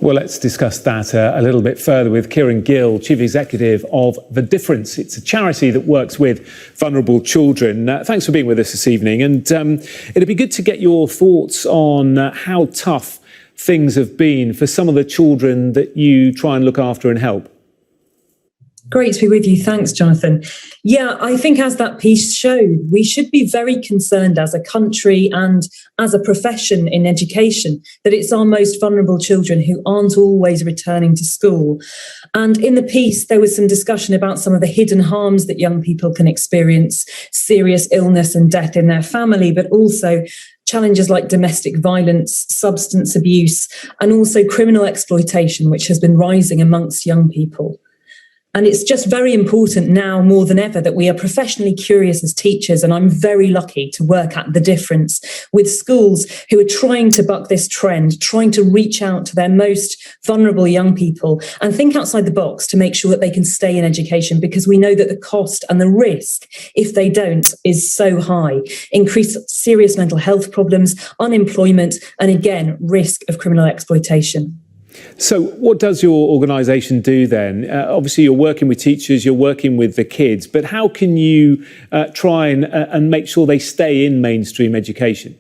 Well, let's discuss that a little bit further with Kiran Gill, Chief Executive of The Difference. It's a charity that works with vulnerable children. Thanks for being with us this evening. And it'd be good to get your thoughts on how tough things have been for some of the children that you try and look after and help. Great to be with you. Thanks, Jonathan. Yeah, I think as that piece showed, we should be very concerned as a country and as a profession in education that it's our most vulnerable children who aren't always returning to school. And in the piece, there was some discussion about some of the hidden harms that young people can experience, serious illness and death in their family, but also challenges like domestic violence, substance abuse, and also criminal exploitation, which has been rising amongst young people. And it's just very important now more than ever that we are professionally curious as teachers. And I'm very lucky to work at The Difference with schools who are trying to buck this trend, trying to reach out to their most vulnerable young people and think outside the box to make sure that they can stay in education, because we know that the cost and the risk, if they don't, is so high. Increased serious mental health problems, unemployment, and again, risk of criminal exploitation. So what does your organisation do then? Obviously, you're working with teachers, you're working with the kids, but how can you try and make sure they stay in mainstream education?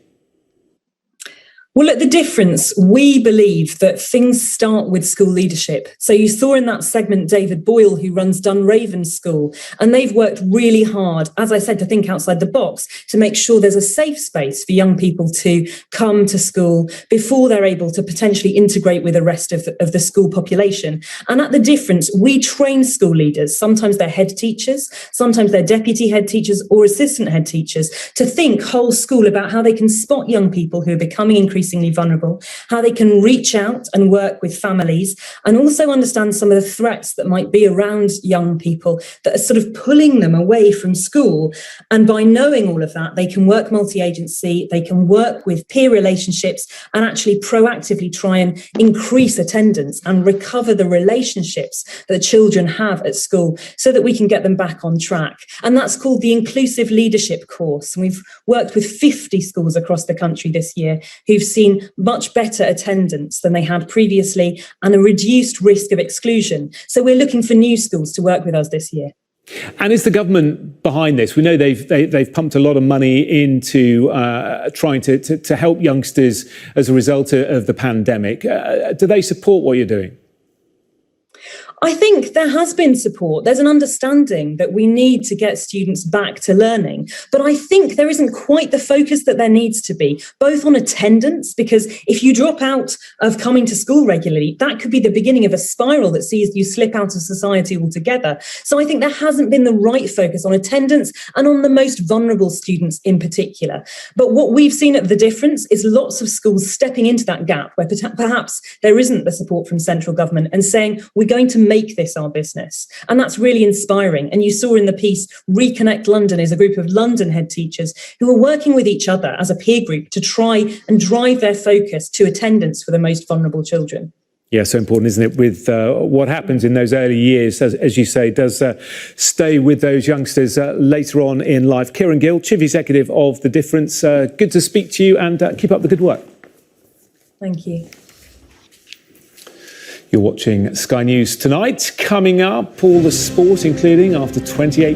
Well, at The Difference, we believe that things start with school leadership. So you saw in that segment David Boyle, who runs Dunraven School, and they've worked really hard, as I said, to think outside the box to make sure there's a safe space for young people to come to school before they're able to potentially integrate with the rest of the school population. And at The Difference, we train school leaders, sometimes they're head teachers, sometimes they're deputy head teachers or assistant head teachers, to think whole school about how they can spot young people who are becoming increasingly vulnerable, how they can reach out and work with families, and also understand some of the threats that might be around young people that are sort of pulling them away from school. And by knowing all of that, they can work multi-agency, they can work with peer relationships and actually proactively try and increase attendance and recover the relationships that children have at school so that we can get them back on track. And that's called the Inclusive Leadership course. And we've worked with 50 schools across the country this year who've seen much better attendance than they had previously and a reduced risk of exclusion. So we're looking for new schools to work with us this year. And is the government behind this? We know they've pumped a lot of money into trying to help youngsters as a result of the pandemic. Do they support what you're doing? I think there has been support. There's an understanding that we need to get students back to learning. But I think there isn't quite the focus that there needs to be, both on attendance, because if you drop out of coming to school regularly, that could be the beginning of a spiral that sees you slip out of society altogether. So I think there hasn't been the right focus on attendance and on the most vulnerable students in particular. But what we've seen at The Difference is lots of schools stepping into that gap where perhaps there isn't the support from central government and saying, we're going to make this our business. And that's really inspiring. And you saw in the piece, Reconnect London is a group of London head teachers who are working with each other as a peer group to try and drive their focus to attendance for the most vulnerable children. Yeah, so important, isn't it, with what happens in those early years, as you say, does stay with those youngsters later on in life. Kiran Gill, Chief Executive of The Difference, good to speak to you and keep up the good work. Thank you. You're watching Sky News Tonight. Coming up, all the sport, including after 28